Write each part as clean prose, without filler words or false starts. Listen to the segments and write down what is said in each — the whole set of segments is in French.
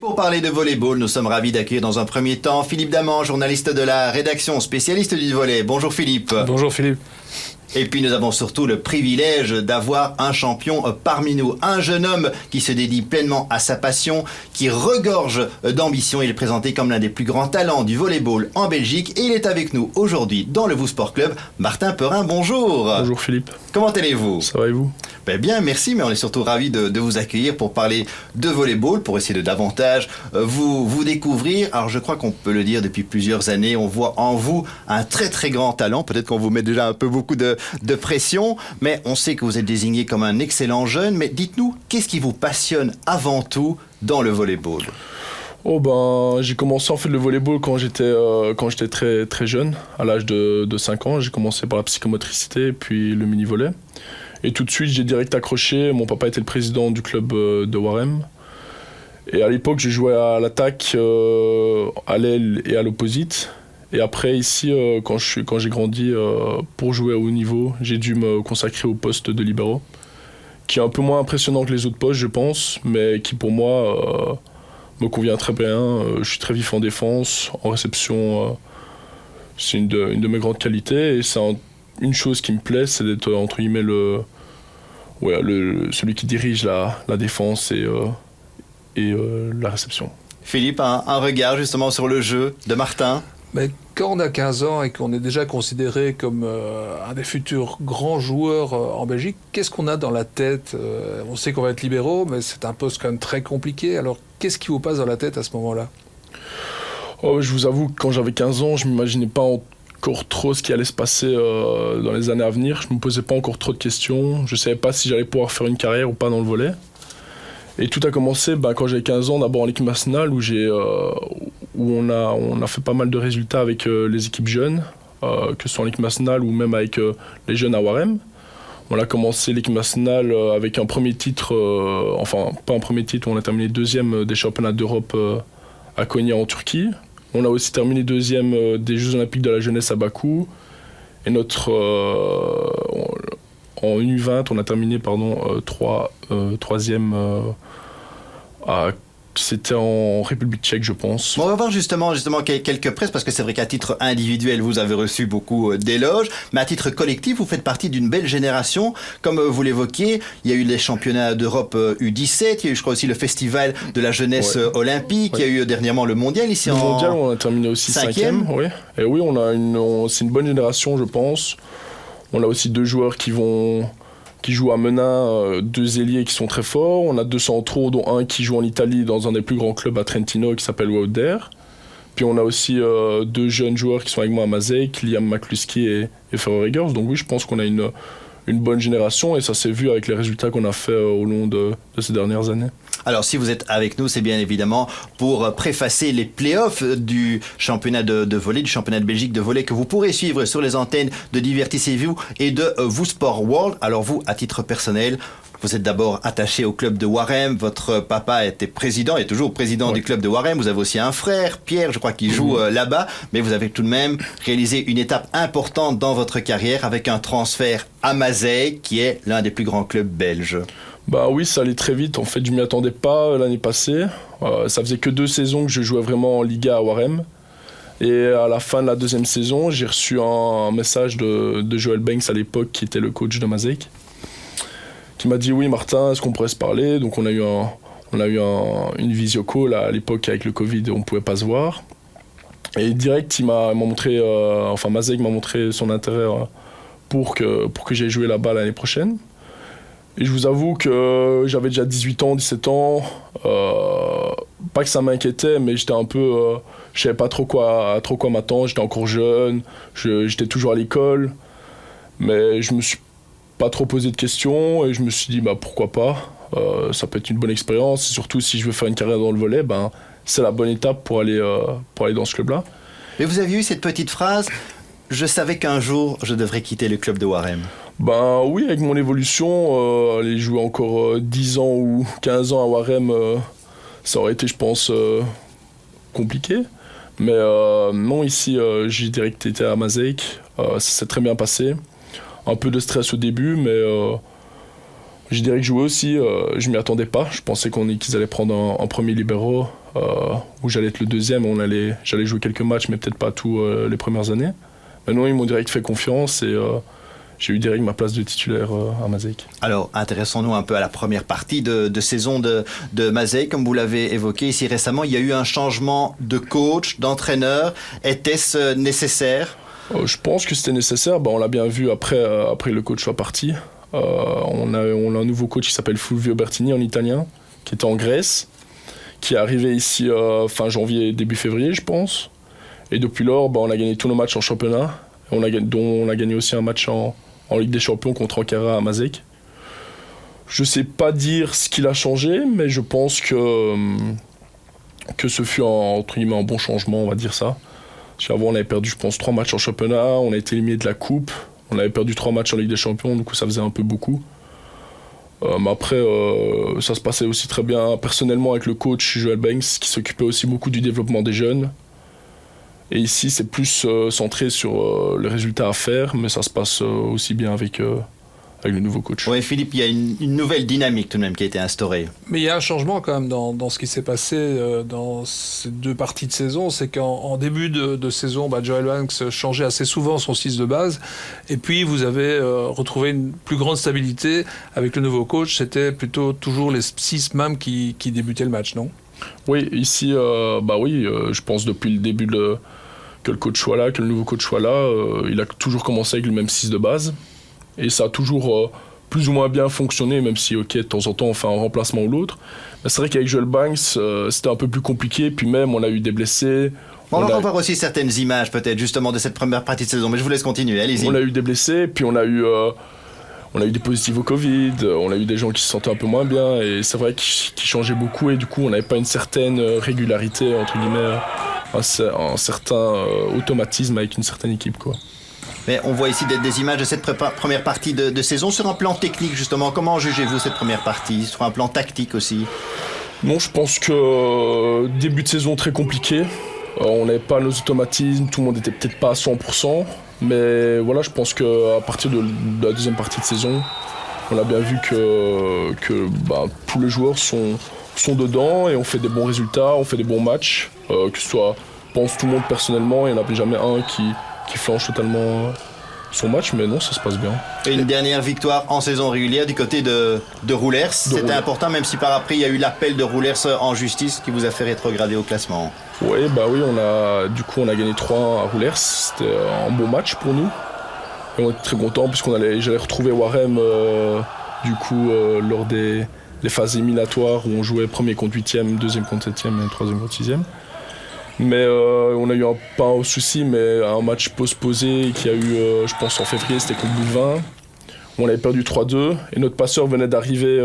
Pour parler de volleyball, nous sommes ravis d'accueillir dans un premier temps Philippe Daman, journaliste de la rédaction, spécialiste du volley. Bonjour Philippe. Bonjour Philippe. Et puis nous avons surtout le privilège d'avoir un champion parmi nous, un jeune homme qui se dédie pleinement à sa passion, qui regorge d'ambition. Il est présenté comme l'un des plus grands talents du volleyball en Belgique et il est avec nous aujourd'hui dans le Vous Sport Club. Martin Perrin, bonjour. Bonjour Philippe. Comment allez-vous ? Ça va et vous ? Bien, merci, mais on est surtout ravis de vous accueillir pour parler de volleyball, pour essayer de davantage vous découvrir. Alors je crois qu'on peut le dire depuis plusieurs années, on voit en vous un très très grand talent. Peut-être qu'on vous met déjà un peu beaucoup de pression, mais on sait que vous êtes désigné comme un excellent jeune. Mais dites-nous, qu'est-ce qui vous passionne avant tout dans le volleyball ? J'ai commencé en fait le volleyball quand j'étais très très jeune, à l'âge de 5 ans. J'ai commencé par la psychomotricité, puis le mini-volley. Et tout de suite, j'ai direct accroché. Mon papa était le président du club de Warem. Et à l'époque, je jouais à l'attaque, à l'aile et à l'opposite. Et après, ici, quand j'ai grandi, pour jouer à haut niveau, j'ai dû me consacrer au poste de libéro, qui est un peu moins impressionnant que les autres postes, je pense, mais qui pour moi me convient très bien. Je suis très vif en défense, en réception. C'est une de mes grandes qualités. Et c'est une chose qui me plaît, c'est d'être, entre guillemets, celui qui dirige la défense et la réception. Philippe, un regard justement sur le jeu de Martin ? Mais quand on a 15 ans et qu'on est déjà considéré comme un des futurs grands joueurs en Belgique, qu'est-ce qu'on a dans la tête ? On sait qu'on va être libéraux, mais c'est un poste quand même très compliqué. Alors, qu'est-ce qui vous passe dans la tête à ce moment-là ? Je vous avoue que quand j'avais 15 ans, je ne m'imaginais pas encore trop ce qui allait se passer dans les années à venir. Je ne me posais pas encore trop de questions. Je ne savais pas si j'allais pouvoir faire une carrière ou pas dans le volley. Et tout a commencé quand j'avais 15 ans, d'abord en équipe nationale, où on a fait pas mal de résultats avec les équipes jeunes, que ce soit en équipe nationale ou même avec les jeunes à Warem. On a commencé l'équipe nationale avec un premier titre, pas un premier titre, on a terminé deuxième des championnats d'Europe à Konya en Turquie. On a aussi terminé deuxième des Jeux Olympiques de la jeunesse à Bakou. Et en U20, on a terminé troisième c'était en République tchèque, je pense. On va voir justement quelques presses, parce que c'est vrai qu'à titre individuel, vous avez reçu beaucoup d'éloges, mais à titre collectif, vous faites partie d'une belle génération. Comme vous l'évoquiez, il y a eu les championnats d'Europe U17, il y a eu, je crois, aussi le festival de la jeunesse olympique, il y a eu dernièrement le mondial ici mondial, on a terminé aussi 5e. Oui. Et oui, c'est une bonne génération, je pense. On a aussi 2 joueurs qui jouent à Menin, 2 ailiers qui sont très forts. On a 2 centraux, dont un qui joue en Italie dans un des plus grands clubs à Trentino qui s'appelle Wouter. Puis on a aussi 2 jeunes joueurs qui sont avec moi à Mazeic, Liam McCluskey et Ferro Riggers. Donc oui, je pense qu'on a une bonne génération et ça s'est vu avec les résultats qu'on a fait au long de ces dernières années. Alors si vous êtes avec nous, c'est bien évidemment pour préfacer les playoffs du championnat de volley, du championnat de Belgique de volley que vous pourrez suivre sur les antennes de Divertissez-vous et de Vous Sport World. Alors vous, à titre personnel, vous êtes d'abord attaché au club de Warem. Votre papa était président, est toujours président du club de Warem. Vous avez aussi un frère, Pierre, je crois, qui joue là-bas. Mais vous avez tout de même réalisé une étape importante dans votre carrière avec un transfert à Mazeic, qui est l'un des plus grands clubs belges. Oui, ça allait très vite. En fait, je ne m'y attendais pas l'année passée. Ça faisait que 2 saisons que je jouais vraiment en Liga à Warem. Et à la fin de la 2e saison, j'ai reçu un message de Joël Banks à l'époque, qui était le coach de Mazeic, qui m'a dit « Oui, Martin, est-ce qu'on pourrait se parler ?» Donc on a eu une visio call à l'époque avec le Covid et on ne pouvait pas se voir. Et direct, Mazeic m'a montré son intérêt pour que j'aille jouer là-bas l'année prochaine. Et je vous avoue que j'avais déjà 18 ans, 17 ans. Pas que ça m'inquiétait, mais j'étais un peu... je savais pas trop quoi m'attendre. J'étais encore jeune, j'étais toujours à l'école. Mais je me suis pas trop posé de questions et je me suis dit pourquoi pas. Ça peut être une bonne expérience. Et surtout, si je veux faire une carrière dans le volley, c'est la bonne étape pour aller dans ce club-là. Mais vous aviez eu cette petite phrase « Je savais qu'un jour, je devrais quitter le club de Warem ». Oui, avec mon évolution, aller jouer encore 10 ans ou 15 ans à Warem, ça aurait été, je pense, compliqué. Mais non, ici, j'ai direct été à Mazeic, ça s'est très bien passé. Un peu de stress au début, mais Je dirais que jouer aussi, je m'y attendais pas. Je pensais qu'ils allaient prendre un premier libéro où j'allais être le deuxième. J'allais jouer quelques matchs, mais peut-être pas tous les premières années. Maintenant, ils m'ont direct fait confiance et j'ai eu direct ma place de titulaire à Maaseik. Alors, intéressons-nous un peu à la première partie de saison de Maaseik. Comme vous l'avez évoqué ici récemment, il y a eu un changement de coach, d'entraîneur. Était-ce nécessaire ? Je pense que c'était nécessaire. On l'a bien vu après que le coach soit parti. On a un nouveau coach qui s'appelle Fulvio Bertini, en italien, qui était en Grèce, qui est arrivé ici fin janvier, début février, je pense. Et depuis lors, on a gagné tous nos matchs en championnat, dont on a gagné aussi un match en Ligue des Champions contre Ankara à Maaseik. Je ne sais pas dire ce qu'il a changé, mais je pense que ce fut entre guillemets un bon changement, on va dire ça. Parce qu'avant, on avait perdu, je pense, 3 matchs en championnat, on a été éliminé de la Coupe, on avait perdu 3 matchs en Ligue des Champions, du coup ça faisait un peu beaucoup. Mais après, ça se passait aussi très bien personnellement avec le coach Joel Banks, qui s'occupait aussi beaucoup du développement des jeunes. Et ici, c'est plus centré sur les résultats à faire, mais ça se passe aussi bien avec le nouveau coach. Oui, Philippe, il y a une nouvelle dynamique tout de même qui a été instaurée. Mais il y a un changement quand même dans ce qui s'est passé dans ces 2 parties de saison. C'est qu'en début de saison, Joel Banks changeait assez souvent son 6 de base. Et puis, vous avez retrouvé une plus grande stabilité avec le nouveau coach. C'était plutôt toujours les 6 mêmes qui débutaient le match, non ? Oui, ici, je pense depuis le début que le coach soit là, que le nouveau coach soit là, il a toujours commencé avec le même 6 de base. Et ça a toujours plus ou moins bien fonctionné, même si, de temps en temps, on fait un remplacement ou l'autre. Mais c'est vrai qu'avec Joel Banks, c'était un peu plus compliqué. Puis même, on a eu des blessés. On va revoir aussi certaines images, peut-être, justement, de cette première partie de saison. Mais je vous laisse continuer, allez-y. On a eu des blessés, puis on a eu des positifs au Covid, on a eu des gens qui se sentaient un peu moins bien. Et c'est vrai qu'ils changeaient beaucoup. Et du coup, on n'avait pas une certaine régularité, entre guillemets, un certain automatisme avec une certaine équipe, quoi. Mais on voit ici des images de cette première partie de saison. Sur un plan technique, justement, comment jugez-vous cette première partie ? Sur un plan tactique aussi ? Non, je pense que début de saison très compliqué. On n'avait pas nos automatismes, tout le monde n'était peut-être pas à 100%. Mais voilà, je pense qu'à partir de la deuxième partie de saison, on a bien vu que tous les joueurs sont dedans et on fait des bons résultats, on fait des bons matchs. Que ce soit, je pense, tout le monde personnellement, il n'y en a jamais un qui flanche totalement son match, mais non, ça se passe bien. Et une dernière victoire en saison régulière du côté de Roulers. C'était important, même si par après il y a eu l'appel de Roulers en justice qui vous a fait rétrograder au classement. Oui, on a gagné 3-1 à Roulers. C'était un bon match pour nous. Et on était très contents puisqu'on j'allais retrouver Warem lors des phases éliminatoires où on jouait premier contre 8e, deuxième contre 7e et troisième contre 6e. Mais on a eu pas un souci, mais un match postposé qui a eu, je pense en février, c'était contre Louvain, où on avait perdu 3-2 et notre passeur venait d'arriver,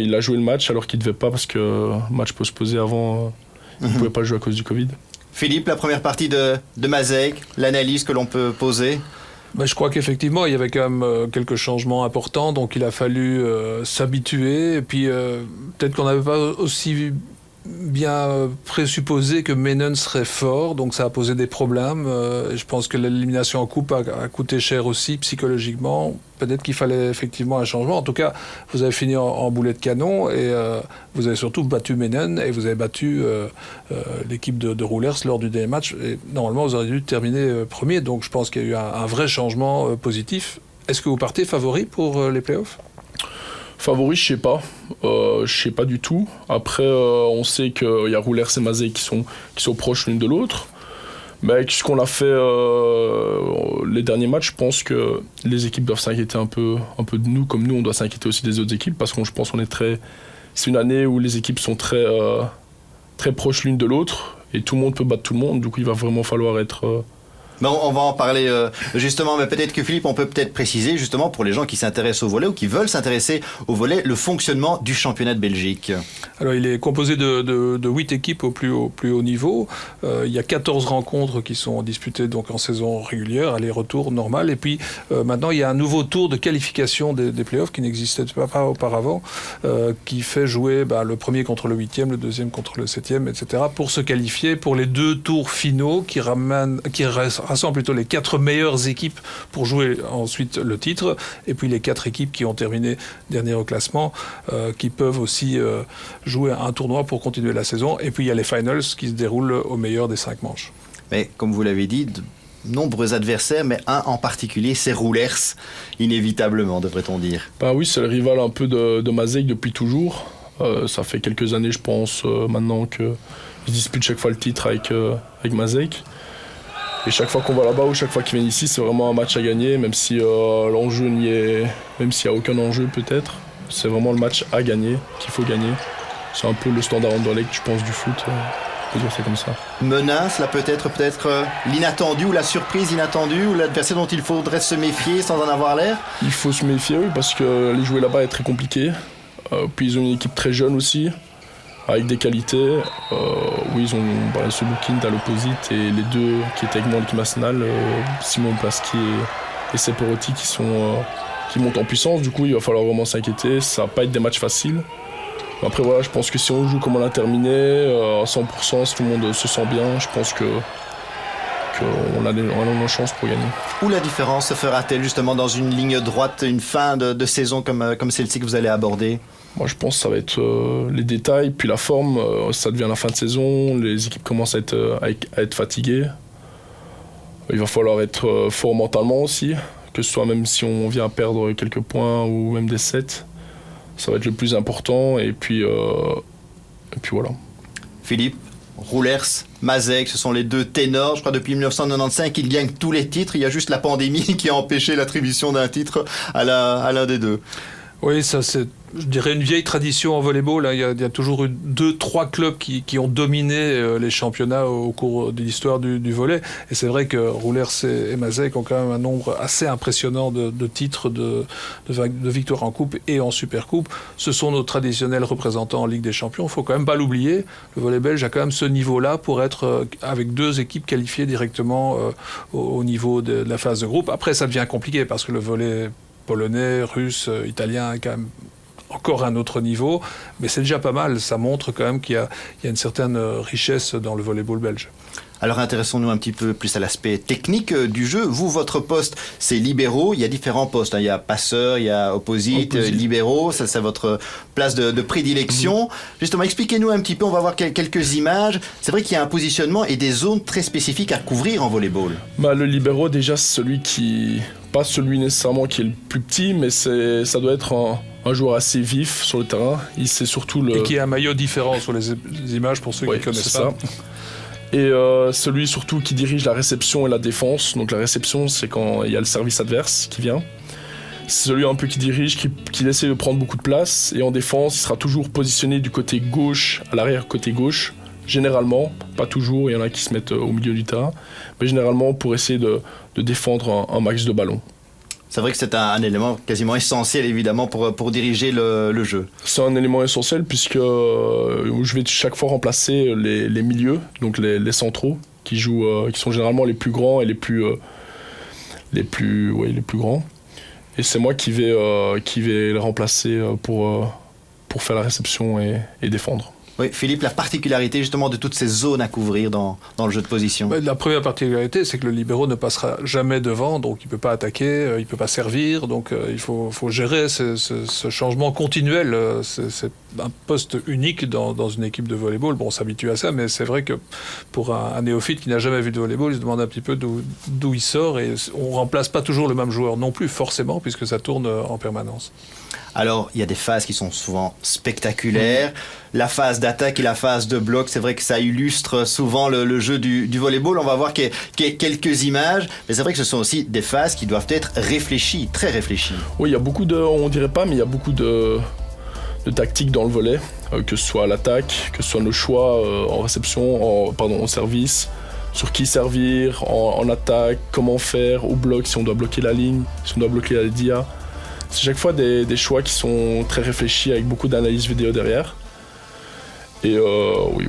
il a joué le match alors qu'il ne devait pas parce que match postposé avant, il ne pouvait pas jouer à cause du Covid. Philippe, la première partie de Maaseik, l'analyse que l'on peut poser ? Je crois qu'effectivement, il y avait quand même quelques changements importants, donc il a fallu s'habituer, et puis peut-être qu'on n'avait pas aussi bien présupposé que Menon serait fort, donc ça a posé des problèmes. Je pense que l'élimination en coupe a coûté cher aussi psychologiquement. Peut-être qu'il fallait effectivement un changement. En tout cas, vous avez fini en boulet de canon et vous avez surtout battu Menon et vous avez battu l'équipe de Roulers lors du dernier match. Et normalement, vous auriez dû terminer premier, donc je pense qu'il y a eu un vrai changement positif. Est-ce que vous partez favori pour les playoffs ? Favori, je sais pas du tout. Après, on sait qu'il y a Roulers et Maaseik qui sont proches l'une de l'autre. Mais avec ce qu'on a fait les derniers matchs, je pense que les équipes doivent s'inquiéter un peu de nous, comme nous, on doit s'inquiéter aussi des autres équipes, parce que je pense qu'on c'est une année où les équipes sont très, très proches l'une de l'autre, et tout le monde peut battre tout le monde, du coup il va vraiment falloir être... On va en parler justement, mais peut-être que Philippe, on peut peut-être préciser justement pour les gens qui s'intéressent au volley ou qui veulent s'intéresser au volley, le fonctionnement du championnat de Belgique. Alors il est composé de 8 équipes au plus haut niveau. Il y a 14 rencontres qui sont disputées donc en saison régulière, aller-retour normal. Et puis maintenant il y a un nouveau tour de qualification des playoffs qui n'existait pas auparavant, qui fait jouer le premier contre le 8e, le deuxième contre le 7e, etc. pour se qualifier pour les 2 tours finaux qui rassemble plutôt les 4 meilleures équipes pour jouer ensuite le titre, et puis les 4 équipes qui ont terminé dernier au classement, qui peuvent aussi jouer un tournoi pour continuer la saison. Et puis il y a les finals qui se déroulent au meilleur des 5 manches. Mais comme vous l'avez dit, de nombreux adversaires, mais un en particulier, c'est Roulers, inévitablement, devrait-on dire. Bah oui, c'est le rival un peu de Mazeic depuis toujours. Ça fait quelques années, je pense, maintenant qu'ils disputent chaque fois le titre avec Mazeic. Et chaque fois qu'on va là-bas ou chaque fois qu'ils viennent ici, c'est vraiment un match à gagner, même si l'enjeu n'y est, même s'il n'y a aucun enjeu peut-être. C'est vraiment le match à gagner, qu'il faut gagner. C'est un peu le standard Anderlecht, je pense, du foot. On peut dire ça comme ça. Menace, là peut-être l'inattendu ou la surprise inattendue, ou l'adversaire dont il faudrait se méfier sans en avoir l'air. Il faut se méfier, oui, parce que aller jouer là-bas est très compliqué. Puis ils ont une équipe très jeune aussi, avec des qualités. Oui, ils ont Solukind à l'opposite et les deux qui étaient avec moi en équipe nationale, Simon Plaski et Seporotti qui montent en puissance. Du coup, il va falloir vraiment s'inquiéter. Ça va pas être des matchs faciles. Après, voilà, je pense que si on joue comme on l'a terminé, à 100%, si tout le monde se sent bien, je pense qu'on a nos chances pour gagner. Où la différence se fera-t-elle justement dans une ligne droite, une fin de saison comme celle-ci que vous allez aborder ? Moi, je pense que ça va être les détails, puis la forme. Ça devient la fin de saison, les équipes commencent à être fatiguées. Il va falloir être fort mentalement aussi, que ce soit même si on vient à perdre quelques points ou même des sets. Ça va être le plus important, et puis voilà. Philippe, Roulers, Mazeic, ce sont les deux ténors. Je crois depuis 1995 qu'ils gagnent tous les titres. Il y a juste la pandémie qui a empêché l'attribution d'un titre à l'un des deux. Oui, ça c'est, je dirais, une vieille tradition en volleyball. Il y a toujours eu 2-3 clubs qui ont dominé les championnats au cours de l'histoire du volley. Et c'est vrai que Roulers et Mazeic ont quand même un nombre assez impressionnant de titres, de victoires en coupe et en supercoupe. Ce sont nos traditionnels représentants en Ligue des Champions. Il ne faut quand même pas l'oublier. Le volley belge a quand même ce niveau-là pour être avec 2 équipes qualifiées directement au niveau de la phase de groupe. Après, ça devient compliqué parce que le volley polonais, russe, italien est quand même encore un autre niveau, mais c'est déjà pas mal. Ça montre quand même qu'il y a une certaine richesse dans le volleyball belge. Alors intéressons-nous un petit peu plus à l'aspect technique du jeu. Vous, votre poste, c'est libéraux. Il y a différents postes. Il y a passeur, il y a opposite. Libéraux. Ça, c'est votre place de prédilection. Justement, expliquez-nous un petit peu. On va voir quelques images. C'est vrai qu'il y a un positionnement et des zones très spécifiques à couvrir en volleyball. Le libéraux, déjà, c'est celui pas celui nécessairement qui est le plus petit, mais ça doit être un joueur assez vif sur le terrain. C'est surtout et qui a un maillot différent sur les images pour ceux qui connaissent pas. Ça. Et celui surtout qui dirige la réception et la défense. Donc la réception, c'est quand il y a le service adverse qui vient. C'est celui un peu qui dirige, qui essaie de prendre beaucoup de place. Et en défense, il sera toujours positionné du côté gauche, à l'arrière côté gauche. Généralement, pas toujours, il y en a qui se mettent au milieu du terrain. Mais généralement pour essayer de défendre un max de ballons. C'est vrai que c'est un élément quasiment essentiel, évidemment, pour diriger le jeu. C'est un élément essentiel puisque je vais chaque fois remplacer les milieux, donc les centraux, qui sont généralement les plus grands et les plus grands. Et c'est moi qui vais les remplacer pour faire la réception et défendre. Oui, Philippe, la particularité justement de toutes ces zones à couvrir dans le jeu de position. La première particularité, c'est que le libéro ne passera jamais devant, donc il ne peut pas attaquer, il ne peut pas servir, donc il faut gérer ce changement continuel. C'est un poste unique dans une équipe de volleyball. Bon, on s'habitue à ça, mais c'est vrai que pour un néophyte qui n'a jamais vu de volleyball, il se demande un petit peu d'où il sort, et on ne remplace pas toujours le même joueur non plus, forcément, puisque ça tourne en permanence. Alors, il y a des phases qui sont souvent spectaculaires. La phase d'attaque et la phase de bloc, c'est vrai que ça illustre souvent le jeu du volleyball. On va voir quelques images, mais c'est vrai que ce sont aussi des phases qui doivent être réfléchies, très réfléchies. Oui, il y a beaucoup on dirait pas, mais il y a beaucoup de tactiques dans le volley, que ce soit à l'attaque, que ce soit nos choix en réception, en service, sur qui servir, en attaque, comment faire, au bloc, si on doit bloquer la ligne, si on doit bloquer la dia. C'est chaque fois des choix qui sont très réfléchis avec beaucoup d'analyse vidéo derrière. Et oui.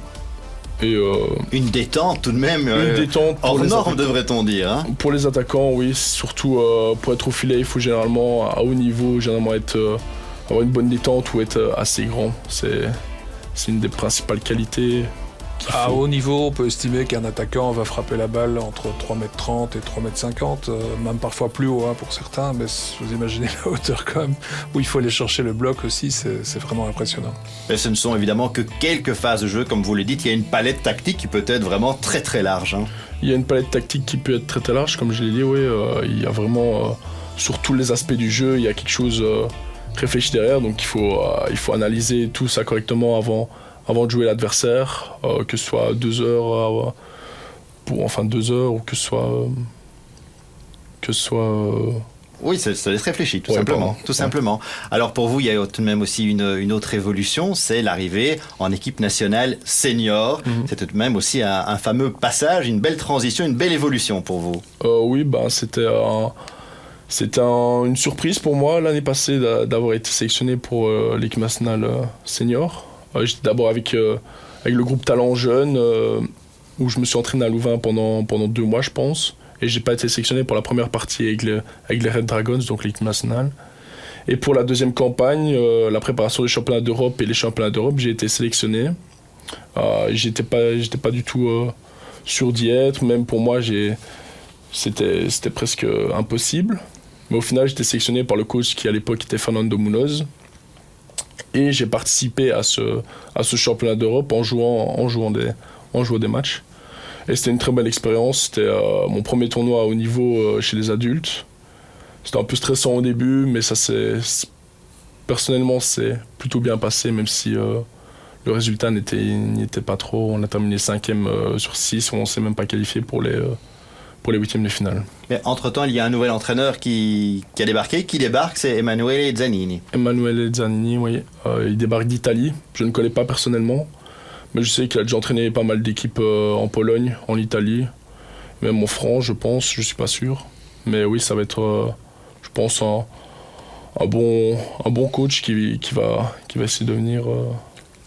Une détente tout de même. Une détente hors norme, devrait-on dire. Hein. Pour les attaquants, oui. Surtout pour être au filet, il faut généralement, à haut niveau, avoir une bonne détente ou être assez grand. C'est une des principales qualités À haut niveau, on peut estimer qu'un attaquant va frapper la balle entre 3,30 m et 3,50 m, même parfois plus haut pour certains, mais vous imaginez la hauteur quand même, où il faut aller chercher le bloc aussi, c'est vraiment impressionnant. Mais ce ne sont évidemment que quelques phases de jeu, comme vous le dites, il y a une palette tactique qui peut être vraiment très très large. Il y a une palette tactique qui peut être très très large, comme je l'ai dit, oui, il y a vraiment, sur tous les aspects du jeu, il y a quelque chose réfléchi derrière, donc il faut analyser tout ça correctement avant de jouer l'adversaire, que ce soit 2 heures, 2 heures, ou que ce soit Oui, ça doit être réfléchi, tout simplement. Alors pour vous, il y a tout de même aussi une autre évolution, c'est l'arrivée en équipe nationale senior. C'est tout de même aussi un fameux passage, une belle transition, une belle évolution pour vous. Oui, c'était une surprise pour moi l'année passée d'avoir été sélectionné pour l'équipe nationale senior. J'étais d'abord avec le groupe Talent Jeune, où je me suis entraîné à Louvain pendant 2 mois, je pense. Et j'ai pas été sélectionné pour la première partie avec les Red Dragons, donc l'équipe nationale. Et pour la deuxième campagne, la préparation des championnats d'Europe et les championnats d'Europe, j'ai été sélectionné. J'étais pas du tout sûr d'y être. Même pour moi, c'était presque impossible. Mais au final, j'étais sélectionné par le coach qui à l'époque était Fernando Munoz. Et j'ai participé à ce championnat d'Europe en jouant des matchs. Et c'était une très belle expérience. C'était mon premier tournoi à haut niveau chez les adultes. C'était un peu stressant au début, mais personnellement, c'est plutôt bien passé, même si le résultat n'y était pas trop. On a terminé 5e sur 6, on ne s'est même pas qualifié pour les 8e de finale. Mais entre-temps, il y a un nouvel entraîneur qui a débarqué. Qui débarque, c'est Emanuele Zanini. Emanuele Zanini, oui. Il débarque d'Italie. Je ne le connais pas personnellement, mais je sais qu'il a déjà entraîné pas mal d'équipes en Pologne, en Italie, même en France, je pense. Je ne suis pas sûr. Mais oui, ça va être, je pense, un bon coach qui va essayer de venir...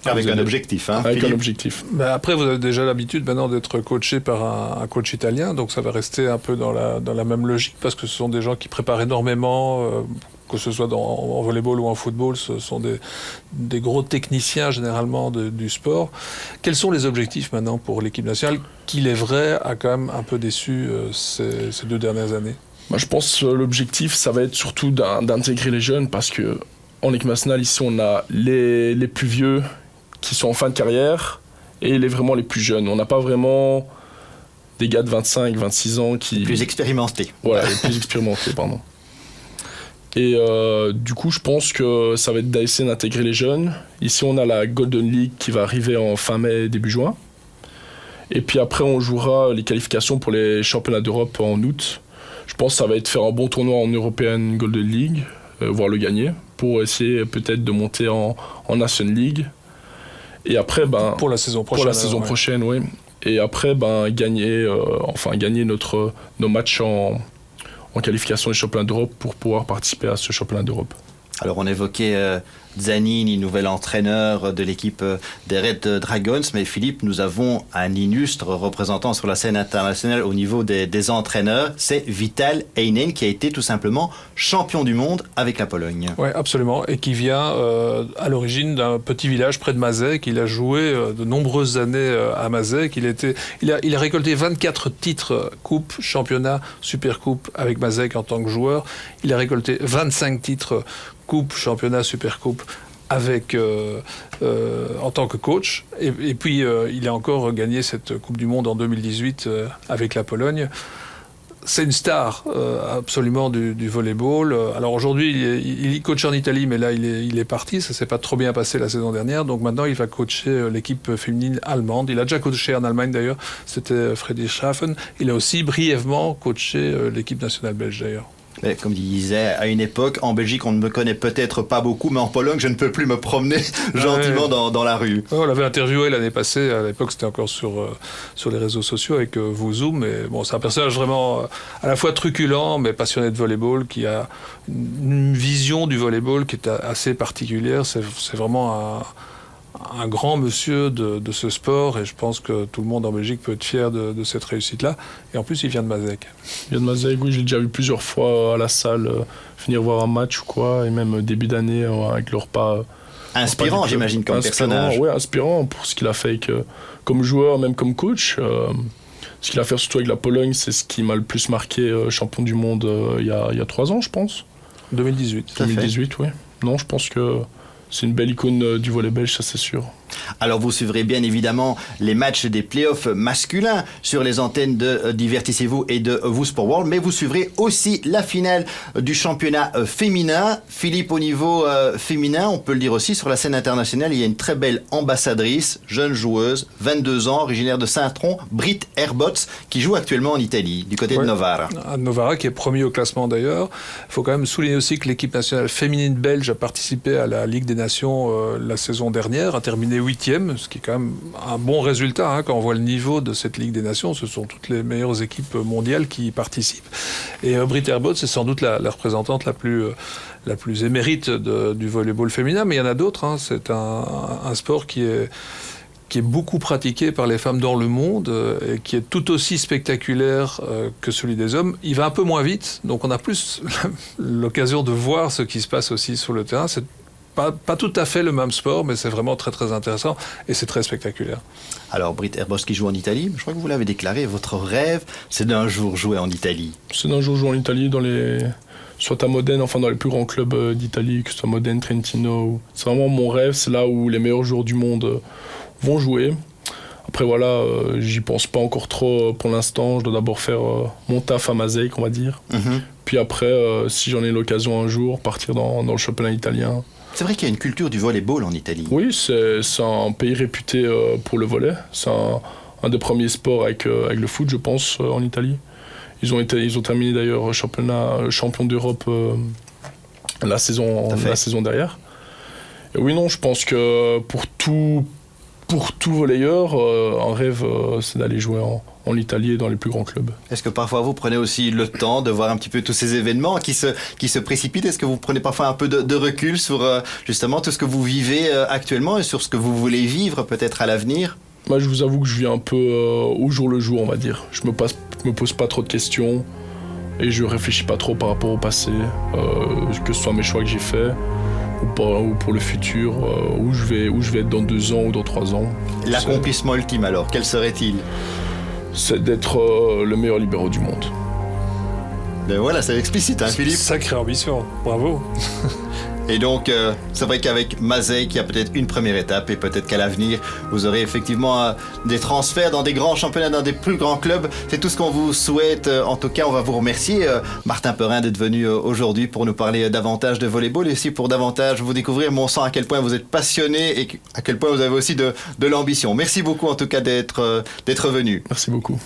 Avec un objectif. Avec un objectif. Bah après, vous avez déjà l'habitude maintenant d'être coaché par un coach italien, donc ça va rester un peu dans la même logique, parce que ce sont des gens qui préparent énormément, que ce soit en volleyball ou en football, ce sont des gros techniciens généralement du sport. Quels sont les objectifs maintenant pour l'équipe nationale, qui, il est vrai, a quand même un peu déçu ces 2 dernières années? Je pense que l'objectif, ça va être surtout d'intégrer les jeunes, parce qu'en équipe nationale, ici, on a les plus vieux qui sont en fin de carrière et vraiment les plus jeunes. On n'a pas vraiment des gars de 25, 26 ans qui... Les plus expérimentés. Voilà, les plus expérimentés, pardon. Et du coup, je pense que ça va être d'essayer d'intégrer les jeunes. Ici, on a la Golden League qui va arriver en fin mai, début juin. Et puis après, on jouera les qualifications pour les championnats d'Europe en août. Je pense que ça va être faire un bon tournoi en European Golden League, voire le gagner, pour essayer peut-être de monter en National League. Et après, pour la saison prochaine, oui. Et après, gagner nos matchs en qualification des championnats d'Europe pour pouvoir participer à ce championnat d'Europe. Alors on évoquait Zanini, nouvel entraîneur de l'équipe des Red Dragons, mais Philippe, nous avons un illustre représentant sur la scène internationale au niveau des entraîneurs, c'est Vital Heinen, qui a été tout simplement champion du monde avec la Pologne. Oui, absolument, et qui vient à l'origine d'un petit village près de Mazeikiel. Il a joué de nombreuses années à Mazeikiel. Il a récolté 24 titres coupe, championnat, supercoupe avec Mazeikiel en tant que joueur. Il a récolté 25 titres coupe, championnat, supercoupe avec en tant que coach, et puis il a encore gagné cette Coupe du Monde en 2018 avec la Pologne. C'est une star absolument du volleyball. Alors aujourd'hui, il coach en Italie, mais là il est parti. Ça s'est pas trop bien passé la saison dernière. Donc maintenant, il va coacher l'équipe féminine allemande. Il a déjà coaché en Allemagne d'ailleurs. C'était Friedrich Schaffen. Il a aussi brièvement coaché l'équipe nationale belge d'ailleurs. Mais comme il disait, à une époque, en Belgique, on ne me connaît peut-être pas beaucoup, mais en Pologne, je ne peux plus me promener gentiment dans la rue. On l'avait interviewé l'année passée. À l'époque, c'était encore sur les réseaux sociaux avec Zoom. Mais bon, c'est un personnage vraiment à la fois truculent, mais passionné de volleyball, qui a une vision du volleyball qui est assez particulière. C'est vraiment un grand monsieur de ce sport, et je pense que tout le monde en Belgique peut être fier de cette réussite-là. Et en plus, il vient de Mazeikiel. Il vient de Mazeikiel, oui, j'ai déjà vu plusieurs fois à la salle, venir voir un match ou quoi, et même début d'année avec le repas Inspirant, j'imagine, comme personnage. Oui, inspirant pour ce qu'il a fait comme joueur, même comme coach. Ce qu'il a fait surtout avec la Pologne, c'est ce qui m'a le plus marqué, champion du monde il y a 3 ans, je pense. 2018. 2018, oui. Non, je pense que c'est une belle icône du volley belge, ça c'est sûr. Alors vous suivrez bien évidemment les matchs des playoffs masculins sur les antennes de Divertissez-vous et de Vous Sport World, mais vous suivrez aussi la finale du championnat féminin. Philippe, au niveau féminin, on peut le dire aussi, sur la scène internationale, il y a une très belle ambassadrice, jeune joueuse, 22 ans, originaire de Saint-Tron, Britt Herbots, qui joue actuellement en Italie, du côté de Novara. Novara, qui est premier au classement d'ailleurs. Il faut quand même souligner aussi que l'équipe nationale féminine belge a participé à la Ligue des Nations la saison dernière, a terminé 8e, ce qui est quand même un bon résultat quand on voit le niveau de cette Ligue des Nations. Ce sont toutes les meilleures équipes mondiales qui y participent. Et Britt Herbots, c'est sans doute la représentante la plus émérite du volleyball féminin, mais il y en a d'autres. C'est un sport qui est beaucoup pratiqué par les femmes dans le monde et qui est tout aussi spectaculaire que celui des hommes. Il va un peu moins vite, donc on a plus l'occasion de voir ce qui se passe aussi sur le terrain. C'est pas tout à fait le même sport, mais c'est vraiment très très intéressant et c'est très spectaculaire. Alors Britt Herbots qui joue en Italie, je crois que vous l'avez déclaré, votre rêve c'est d'un jour jouer en Italie. C'est d'un jour jouer en Italie, soit à Modène, enfin dans les plus grands clubs d'Italie, que ce soit Modène, Trentino. C'est vraiment mon rêve, c'est là où les meilleurs joueurs du monde vont jouer. Après voilà, j'y pense pas encore trop pour l'instant, je dois d'abord faire mon taf à Mazeic, on va dire. Puis après, si j'en ai l'occasion un jour, partir dans le championnat italien. C'est vrai qu'il y a une culture du volleyball en Italie. Oui, c'est un pays réputé pour le volley. C'est un des premiers sports avec le foot, je pense, en Italie. Ils ont terminé d'ailleurs champion d'Europe la saison derrière. Et oui, non, je pense que pour tout volleyeur, un rêve, c'est d'aller jouer en Italie et dans les plus grands clubs. Est-ce que parfois vous prenez aussi le temps de voir un petit peu tous ces événements qui se précipitent? Est-ce que vous prenez parfois un peu de recul sur justement tout ce que vous vivez actuellement et sur ce que vous voulez vivre peut-être à l'avenir? Moi, je vous avoue que je vis un peu au jour le jour, on va dire. Je me pose pas trop de questions et je réfléchis pas trop par rapport au passé, que ce soit mes choix que j'ai faits ou pour le futur, où je vais être dans 2 ans ou dans 3 ans. L'accomplissement ultime alors, quel serait-il? C'est d'être le meilleur libéro du monde. Ben voilà, c'est explicite, Philippe. Sacrée ambition, bravo. Et donc, c'est vrai qu'avec Mazeic, il y a peut-être une première étape et peut-être qu'à l'avenir, vous aurez effectivement des transferts dans des grands championnats, dans des plus grands clubs. C'est tout ce qu'on vous souhaite. En tout cas, on va vous remercier, Martin Perrin, d'être venu aujourd'hui pour nous parler davantage de volleyball et aussi pour davantage vous découvrir. On sent à quel point vous êtes passionné et à quel point vous avez aussi de l'ambition. Merci beaucoup en tout cas d'être venu. Merci beaucoup.